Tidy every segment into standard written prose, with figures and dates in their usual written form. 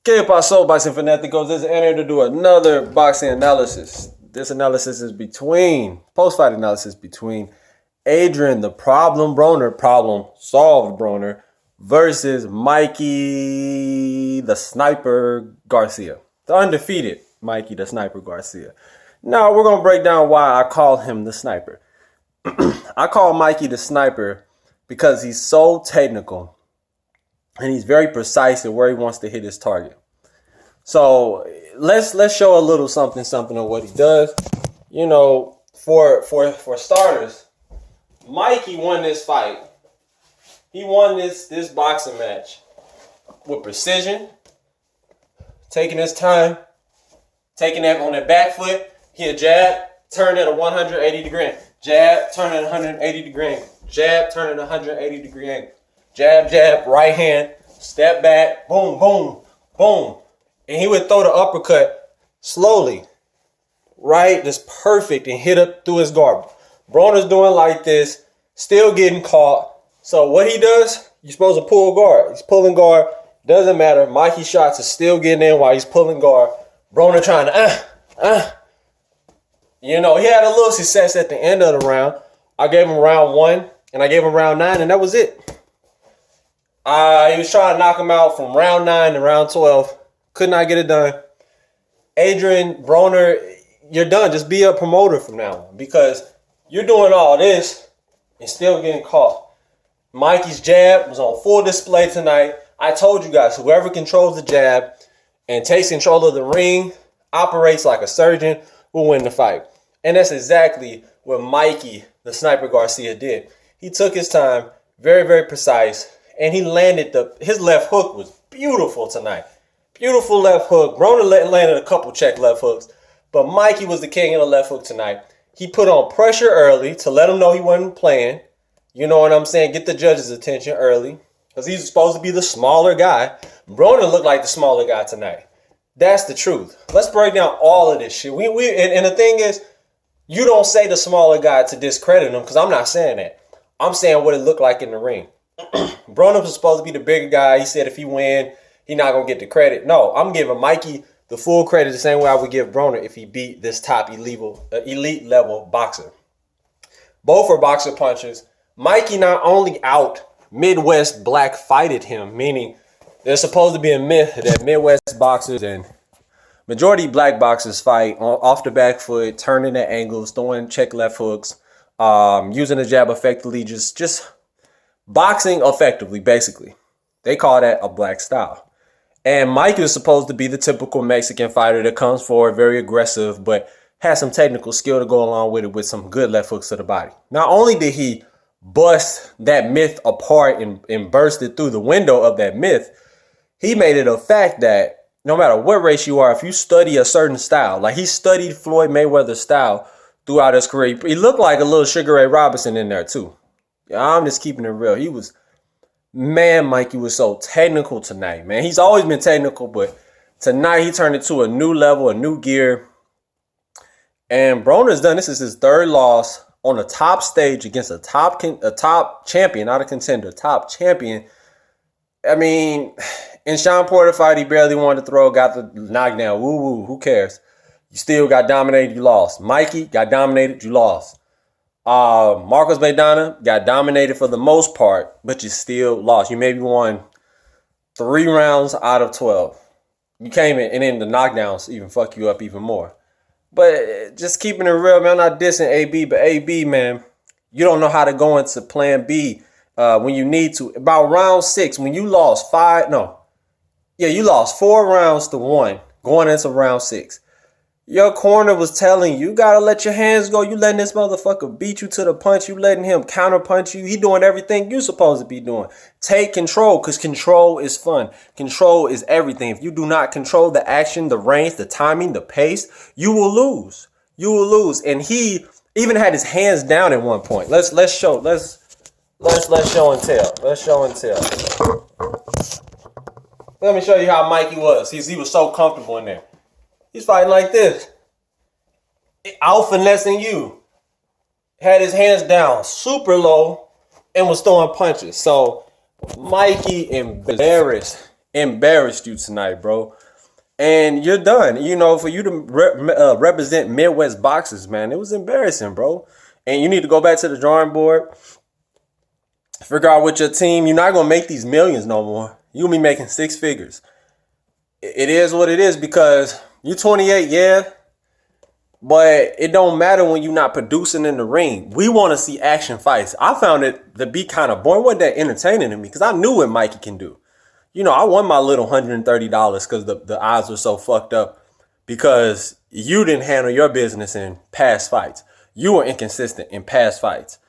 ¿Qué pasó, boxing fanaticos? This is Enter to do another boxing analysis. This analysis is between, post-fight analysis between Adrien, the problem Broner, problem solved Broner, versus Mikey, the sniper Garcia. The undefeated Mikey, the sniper Garcia. Now, we're going to break down why I call him the sniper. I call Mikey the sniper because he's so technical. And he's very precise in where he wants to hit his target. So let's show a little something of what he does. You know, for starters, Mikey won this fight. He won this boxing match with precision, taking his time, taking that on that back foot. He a jab, turn at a 180 degree angle. Jab, turn at a 180 degree angle. Jab, turn at a 180 degree angle. Jab, jab, right hand, step back, boom, boom, boom. And he would throw the uppercut slowly, right? Just perfect and hit up through his guard. Broner's doing like this, still getting caught. So what he does, you're supposed to pull guard. He's pulling guard. Doesn't matter. Mikey's shots are still getting in while he's pulling guard. Broner trying to, You know, he had a little success at the end of the round. I gave him round 1 and I gave him round 9 and that was it. He was trying to knock him out from round 9 to round 12. Could not get it done. Adrien Broner, you're done. Just be a promoter from now on because you're doing all this and still getting caught. Mikey's jab was on full display tonight. I told you guys, whoever controls the jab and takes control of the ring, operates like a surgeon, will win the fight. And that's exactly what Mikey, the sniper Garcia, did. He took his time, very, very precise. And he landed his left hook was beautiful tonight. Beautiful left hook. Broner landed a couple check left hooks. But Mikey was the king of the left hook tonight. He put on pressure early to let him know he wasn't playing. You know what I'm saying? Get the judge's attention early. Because he's supposed to be the smaller guy. Broner looked like the smaller guy tonight. That's the truth. Let's break down all of this shit. And the thing is, you don't say the smaller guy to discredit him because I'm not saying that. I'm saying what it looked like in the ring. Broner was supposed to be the bigger guy. He said if he win, he's not going to get the credit. No, I'm giving Mikey the full credit the same way I would give Broner if he beat this top elite level boxer. Both are boxer punchers. Mikey not only out Midwest black fighted him, meaning there's supposed to be a myth that Midwest boxers and majority black boxers fight off the back foot, turning at angles, throwing check left hooks, using the jab effectively, just boxing effectively, basically. They call that a black style. And Mike is supposed to be the typical Mexican fighter that comes forward, very aggressive, but has some technical skill to go along with it with some good left hooks to the body. Not only did he bust that myth apart and burst it through the window of that myth, he made it a fact that no matter what race you are, if you study a certain style, like he studied Floyd Mayweather's style throughout his career, he looked like a little Sugar Ray Robinson in there too. I'm just keeping it real. Mikey was so technical tonight, man. He's always been technical, but tonight he turned it to a new level, a new gear. And Broner's done, this is his third loss on a top stage against a top champion, not a contender, top champion. I mean, in Sean Porter fight, he barely wanted to throw, got the knockdown. Woo-woo, who cares? You still got dominated, you lost. Mikey got dominated, you lost. Marcos Maidana got dominated for the most part, but you still lost. You maybe won 3 rounds out of 12. You came in, and then the knockdowns even fuck you up even more. But just keeping it real, man, I'm not dissing AB, but AB, man, you don't know how to go into plan B when you need to. About round 6, when you lost you lost 4 rounds to 1 going into round 6. Your corner was telling you gotta let your hands go. You letting this motherfucker beat you to the punch. You letting him counter punch you. He doing everything you supposed to be doing. Take control, because control is fun. Control is everything. If you do not control the action, the range, the timing, the pace, you will lose. You will lose. And he even had his hands down at one point. Let's show and tell. Let's show and tell. Let me show you how Mikey was. He was so comfortable in there. He's fighting like this. Out finessing you. Had his hands down super low and was throwing punches. So Mikey embarrassed embarrassed you tonight, bro. And you're done. You know, for you to represent Midwest boxers, man, it was embarrassing, bro. And you need to go back to the drawing board, figure out with your team. You're not going to make these millions no more. You'll be making six figures. It is what it is because you're 28, yeah, but it don't matter when you're not producing in the ring. We want to see action fights. I found it to be kind of boring. It wasn't that entertaining to me because I knew what Mikey can do. You know, I won my little $130 because the odds were so fucked up because you didn't handle your business in past fights. You were inconsistent in past fights.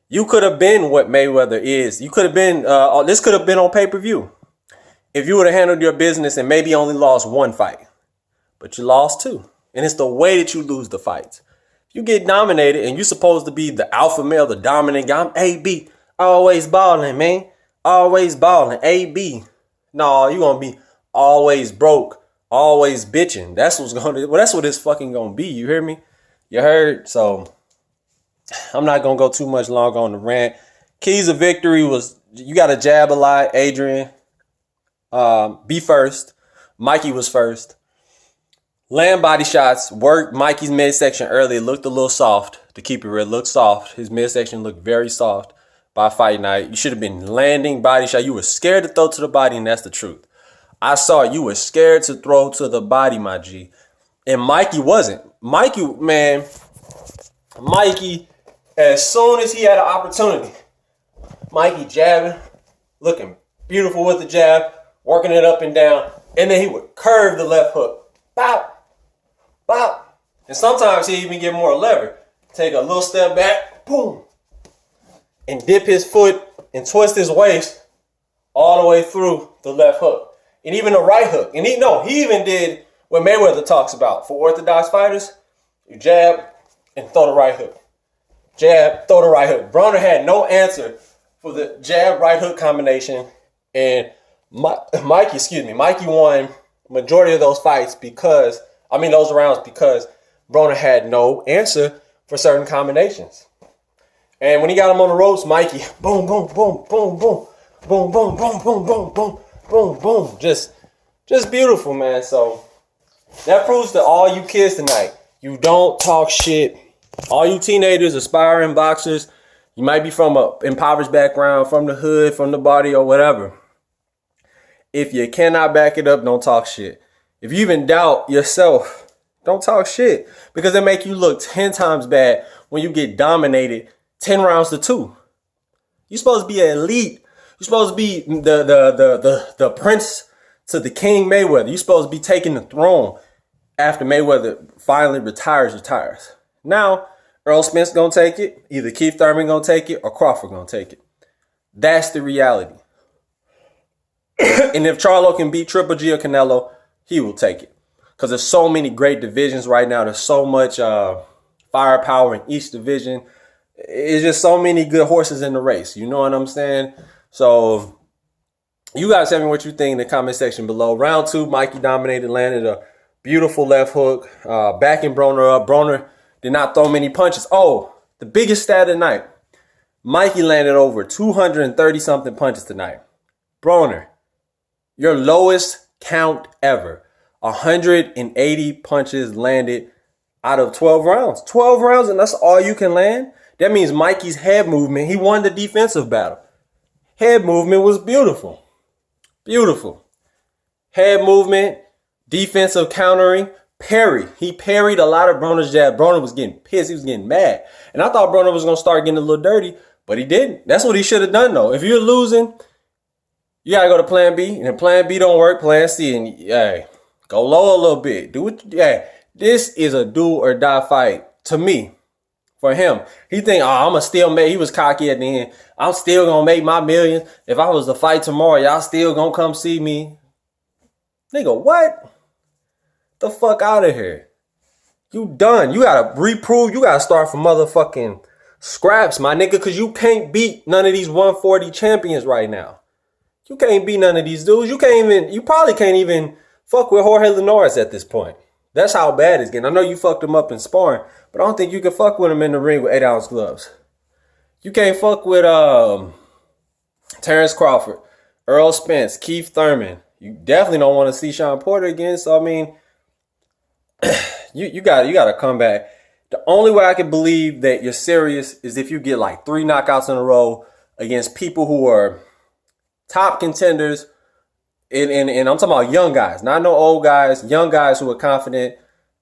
You could have been what Mayweather is. You could have been, this could have been on pay-per-view. If you would have handled your business and maybe only lost one fight, but you lost two. And it's the way that you lose the fights. If you get dominated and you're supposed to be the alpha male, the dominant guy, I'm AB, always balling, man. Always balling, AB. No, you're going to be always broke, always bitching. That's what's going to, well, that's what it's fucking going to be. You hear me? You heard? So I'm not going to go too much longer on the rant. Keys of victory was, you got to jab a lot, Adrien. Be first. Mikey was first. Land body shots. Worked Mikey's midsection early. It looked a little soft. To keep it real, it looked soft. His midsection looked very soft by fight night. You should have been landing body shot. You were scared to throw to the body, and that's the truth. I saw it. You were scared to throw to the body, my G. And Mikey wasn't. Mikey, man, Mikey, as soon as he had an opportunity, Mikey jabbing, looking beautiful with the jab, working it up and down, and then he would curve the left hook. Bop, bop. And sometimes he even get more lever. Take a little step back, boom, and dip his foot and twist his waist all the way through the left hook. And even the right hook. And he even did what Mayweather talks about. For orthodox fighters, you jab and throw the right hook. Jab, throw the right hook. Broner had no answer for the jab right hook combination. And Mikey won majority of those fights those rounds because Broner had no answer for certain combinations. And when he got him on the ropes, Mikey, boom, boom, boom, boom, boom, boom, boom, boom, boom, boom, boom, boom, boom. Just beautiful, man. So that proves to all you kids tonight, you don't talk shit. All you teenagers, aspiring boxers, you might be from an impoverished background, from the hood, from the body, or whatever. If you cannot back it up, don't talk shit. If you even doubt yourself, don't talk shit. Because it make you look 10 times bad when you get dominated 10 rounds to 2. You're supposed to be an elite. You're supposed to be the prince to the king Mayweather. You're supposed to be taking the throne after Mayweather finally retires. Now, Earl Spence gonna take it. Either Keith Thurman gonna take it or Crawford gonna take it. That's the reality. And if Charlo can beat Triple G or Canelo, he will take it. Because there's so many great divisions right now. There's so much firepower in each division. It's just so many good horses in the race. You know what I'm saying? So you guys tell me what you think in the comment section below. Round 2, Mikey dominated, landed a beautiful left hook, backing Broner up. Broner did not throw many punches. Oh, the biggest stat of the night. Mikey landed over 230-something punches tonight. Broner, your lowest count ever. 180 punches landed out of 12 rounds. 12 rounds, and that's all you can land? That means Mikey's head movement, he won the defensive battle. Head movement was beautiful. Beautiful. Head movement, defensive countering, parry. He parried a lot of Broner's jab. Broner was getting pissed. He was getting mad. And I thought Broner was going to start getting a little dirty, but he didn't. That's what he should have done, though. If you're losing, you got to go to plan B. And if plan B don't work, plan C. And, hey, go low a little bit. Do it. Yeah, this is a do or die fight to me. For him, he think, oh, I'm going to still make, he was cocky at the end. I'm still going to make my millions. If I was to fight tomorrow, y'all still going to come see me. Nigga, what? The fuck out of here. You done. You got to reprove. You got to start from motherfucking scraps, my nigga, because you can't beat none of these 140 champions right now. You can't beat none of these dudes. You probably can't even fuck with Jorge Linares at this point. That's how bad it's getting. I know you fucked him up in sparring, but I don't think you can fuck with him in the ring with 8-ounce gloves. You can't fuck with Terrence Crawford, Earl Spence, Keith Thurman. You definitely don't want to see Sean Porter again. So, I mean, you got to come back. The only way I can believe that you're serious is if you get like 3 knockouts in a row against people who are top contenders. And I'm talking about young guys, not no old guys, young guys who are confident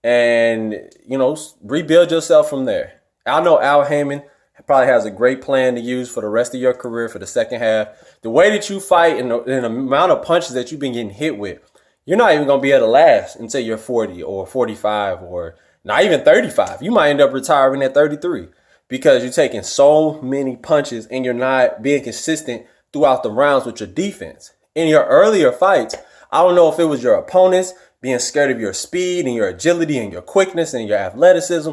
and, you know, rebuild yourself from there. I know Al Heyman probably has a great plan to use for the rest of your career for the second half. The way that you fight and the amount of punches that you've been getting hit with, you're not even going to be able to last until you're 40 or 45 or not even 35. You might end up retiring at 33 because you're taking so many punches and you're not being consistent throughout the rounds with your defense. In your earlier fights, I don't know if it was your opponents being scared of your speed and your agility and your quickness and your athleticism,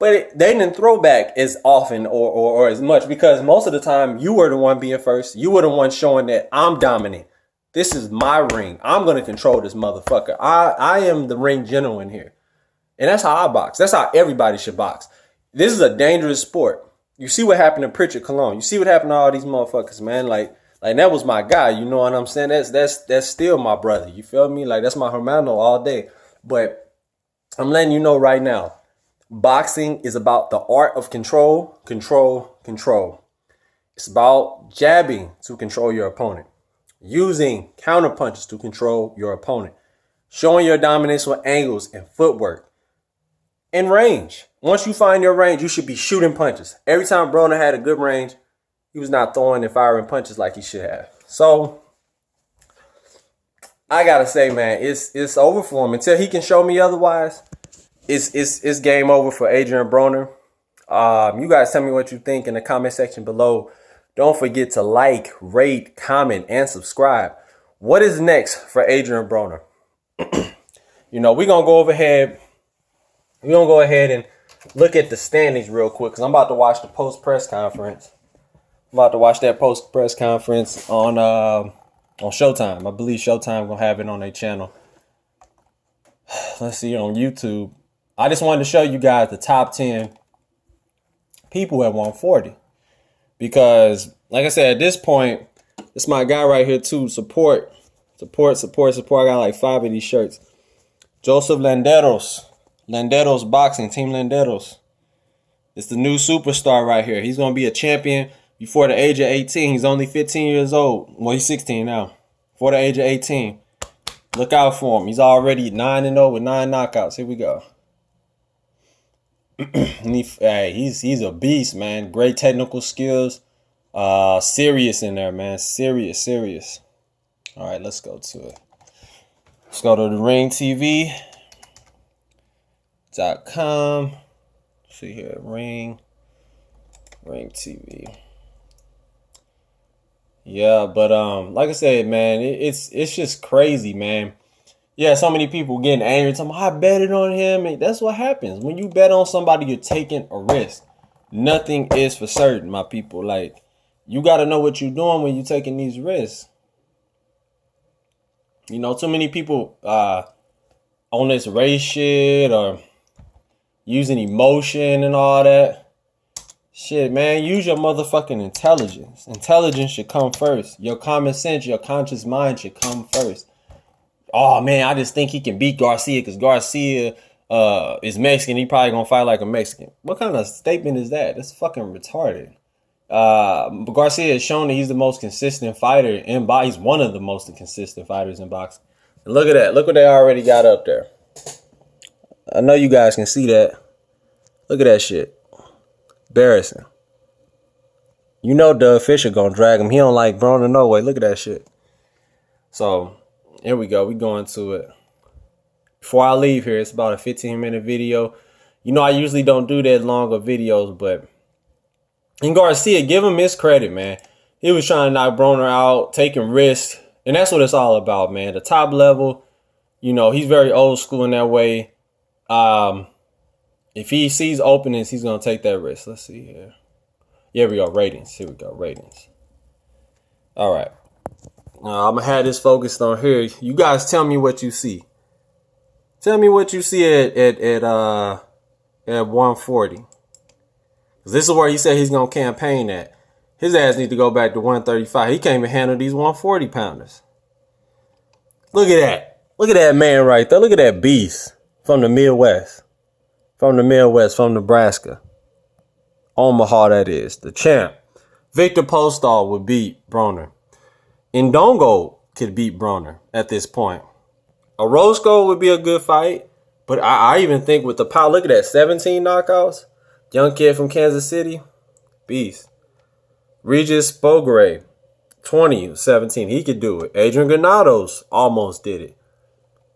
but they didn't throw back as often or as much because most of the time you were the one being first. You were the one showing that I'm dominant. This is my ring. I'm going to control this motherfucker. I am the ring general in here. And that's how I box. That's how everybody should box. This is a dangerous sport. You see what happened to Pritchard Colon. You see what happened to all these motherfuckers, man. Like that was my guy, you know what I'm saying? That's still my brother. You feel me? Like that's my hermano all day. But I'm letting you know right now, boxing is about the art of control, control, control. It's about jabbing to control your opponent, using counter punches to control your opponent, showing your dominance with angles and footwork, and range. Once you find your range, you should be shooting punches. Every time Broner had a good range, he was not throwing and firing punches like he should have. So I gotta say, man, it's over for him until he can show me otherwise. It's game over for Adrien Broner. You guys tell me what you think in the comment section below. Don't forget to like, rate, comment, and subscribe. What is next for Adrien Broner? You know, we're gonna go ahead and look at the standings real quick because I'm about to watch the post press conference. I'm about to watch that post press conference on Showtime. I believe Showtime gonna have it on their channel. Let's see, on YouTube. I just wanted to show you guys the top 10 people at 140 because, like I said, at this point, it's my guy right here too. Support. I got like 5 of these shirts. Joseph Landeros Boxing, Team Landeros. It's the new superstar right here. He's gonna be a champion before the age of 18. He's only 15 years old. Well, he's 16 now. Before the age of 18. Look out for him. He's already 9-0 with 9 knockouts. Here we go. He's a beast, man. Great technical skills. Serious in there, man. Serious. All right, let's go to it. Let's go to the ringtv.com. See here, Ring TV. Yeah, but like I said, man, it's just crazy, man. Yeah, so many people getting angry. Talking, I betted on him. And that's what happens. When you bet on somebody, you're taking a risk. Nothing is for certain, my people. Like, you got to know what you're doing when you're taking these risks. You know, too many people on this race shit or using emotion and all that. Shit, man, use your motherfucking intelligence. Intelligence should come first. Your common sense, your conscious mind should come first. Oh, man, I just think he can beat Garcia because Garcia is Mexican. He probably going to fight like a Mexican. What kind of statement is that? That's fucking retarded. Garcia has shown that he's the most consistent fighter in boxing. He's one of the most consistent fighters in boxing. And look at that. Look what they already got up there. I know you guys can see that. Look at that shit. Embarrassing. You know Doug Fisher gonna drag him. He don't like Broner no way. Look at that shit. So here we go. We going to it. Before I leave here, it's about a 15-minute video. You know I usually don't do that long of videos, but in Garcia, give him his credit, man. He was trying to knock Broner out, taking risks, and that's what it's all about, man. The top level, you know, he's very old school in that way. If he sees openings, he's going to take that risk. Let's see here. Here we go. Ratings. Here we go. Ratings. All right. I'm going to have this focused on here. You guys tell me what you see. Tell me what you see at 140. This is where he said he's going to campaign at. His ass needs to go back to 135. He can't even handle these 140 pounders. Look at that. Look at that man right there. Look at that beast from the Midwest. From the Midwest, from Nebraska. Omaha, that is. The champ. Victor Postol would beat Broner. Indongo could beat Broner at this point. Orozco would be a good fight. But I even think with the power, look at that, 17 knockouts. Young kid from Kansas City. Beast. Regis Bogre, 20, 17. He could do it. Adrien Granados almost did it.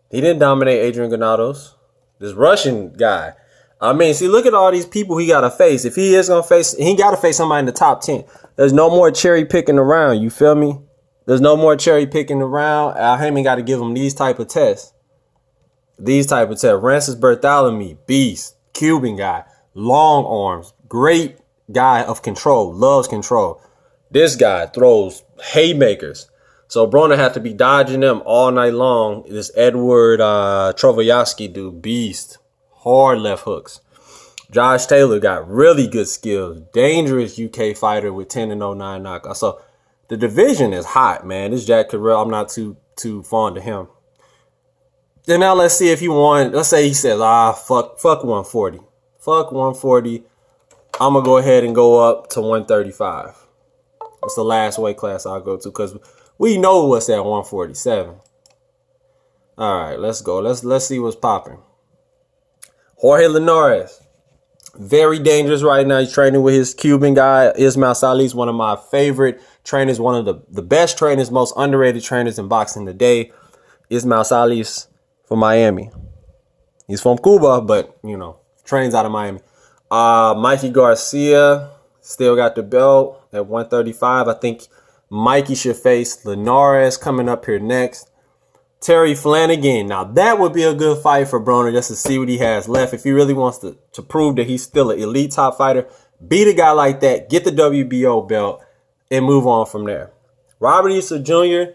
He didn't dominate Adrien Granados. This Russian guy. I mean, see, look at all these people he got to face. If he is going to face, he got to face somebody in the top 10. There's no more cherry picking around. You feel me? There's no more cherry picking around. Al Haymon got to give him these type of tests. These type of tests. Francis Bartholomew, beast, Cuban guy, long arms, great guy of control, loves control. This guy throws haymakers. So Broner had to be dodging them all night long. This Edward Trovoyovsky dude, beast. Hard left hooks. Josh Taylor got really good skills. Dangerous UK fighter with 10-09 knockouts. So the division is hot, man. This Jack Carrell, I'm not too fond of him. Then now let's see if he won. Let's say he says, fuck 140. Fuck 140. I'm going to go ahead and go up to 135. That's the last weight class I'll go to because we know what's at 147. All right, let's go. Let's see what's popping. Jorge Linares, very dangerous right now. He's training with his Cuban guy, Ismail Salis, one of my favorite trainers, one of the best trainers, most underrated trainers in boxing today. Ismail Salis from Miami. He's from Cuba, but, you know, trains out of Miami. Mikey Garcia still got the belt at 135. I think Mikey should face Linares coming up here next. Terry Flanagan. Now, that would be a good fight for Broner just to see what he has left. If he really wants to prove that he's still an elite top fighter, beat a guy like that, get the WBO belt, and move on from there. Robert Easter Jr.,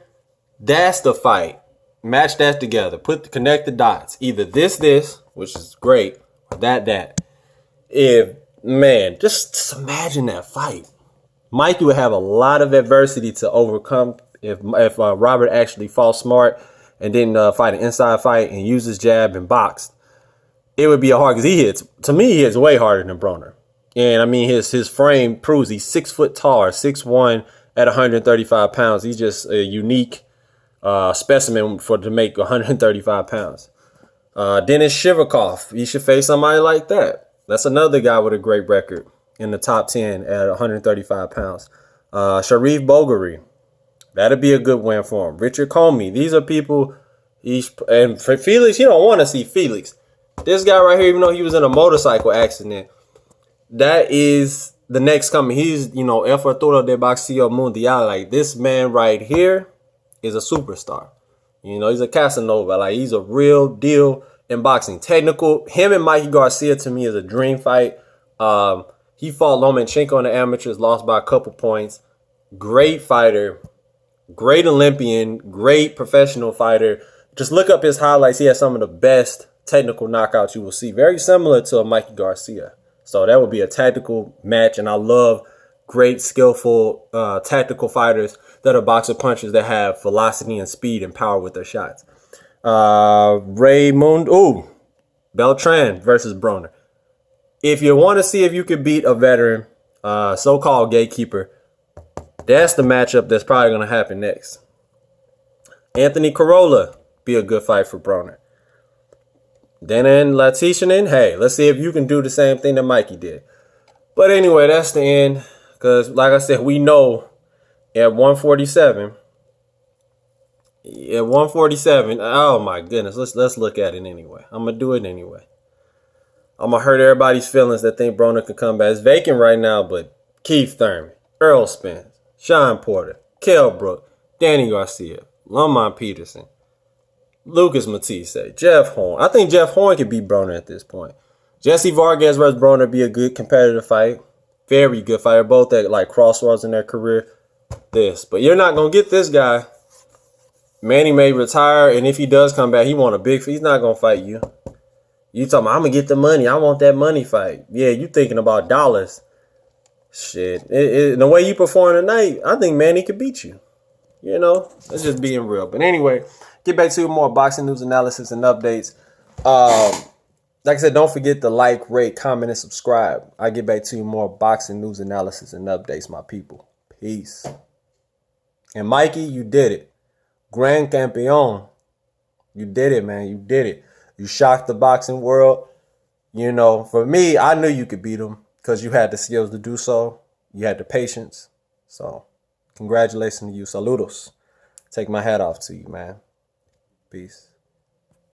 that's the fight. Match that together. Connect the dots. Either this, which is great, or that. Just imagine that fight. Mikey would have a lot of adversity to overcome if Robert actually fought smart and didn't fight an inside fight and use his jab and boxed. It would be a hard because he hits way harder than Broner. And I mean, his frame proves he's 6 foot tall, 6'1" at 135 pounds. He's just a unique specimen to make 135 pounds. Dennis Shivakov, he should face somebody like that. That's another guy with a great record in the top 10 at 135 pounds. Sharif Boghari, that'd be a good win for him. Richard Comey, these are people. And for Felix, you don't want to see Felix. This guy right here, even though he was in a motorcycle accident, that is the next coming. He's, El Futuro de Boxeo Mundial. Like, this man right here is a superstar. He's a Casanova. Like, he's a real deal in boxing. Technical. Him and Mikey Garcia, to me, is a dream fight. He fought Lomachenko in the amateurs, lost by a couple points. Great fighter. Great Olympian. Great professional fighter. Just look up his highlights. He has some of the best technical knockouts you will see. Very similar to a Mikey Garcia. So that would be a tactical match. And I love great, skillful, tactical fighters that are boxer punchers that have velocity and speed and power with their shots. Beltran versus Broner. If you want to see if you could beat a veteran, so-called gatekeeper, that's the matchup that's probably going to happen next. Anthony Corolla, be a good fight for Broner. Denan Latishinin, hey, let's see if you can do the same thing that Mikey did. But anyway, that's the end. Because, like I said, we know at 147, oh my goodness, let's look at it anyway. I'm going to do it anyway. I'm going to hurt everybody's feelings that think Broner can come back. It's vacant right now, but Keith Thurman, Earl Spence, Sean Porter, Kell Brook, Danny Garcia, Lamont Peterson, Lucas Matisse, Jeff Horn. I think Jeff Horn could beat Broner at this point. Jesse Vargas versus Broner be a good competitive fight. Very good fighter. Both at like crossroads in their career. But you're not going to get this guy. Manny may retire, and if he does come back, he want a big fight. He's not going to fight you. You talking about, I'm going to get the money. I want that money fight. Yeah, you thinking about dollars. Shit. The way you perform tonight, I think Manny could beat you. That's just being real. But anyway, Get back to you with more boxing news, analysis, and updates. Like I said, don't forget to like, rate, comment, and subscribe. I get back to you more boxing news, analysis, and updates, my people. Peace. And Mikey, you did it. Grand Campeon. You did it, man. You did it. You shocked the boxing world. You know, for me, I knew you could beat him because you had the skills to do so. You had the patience. So, congratulations to you. Saludos. Take my hat off to you, man. Peace.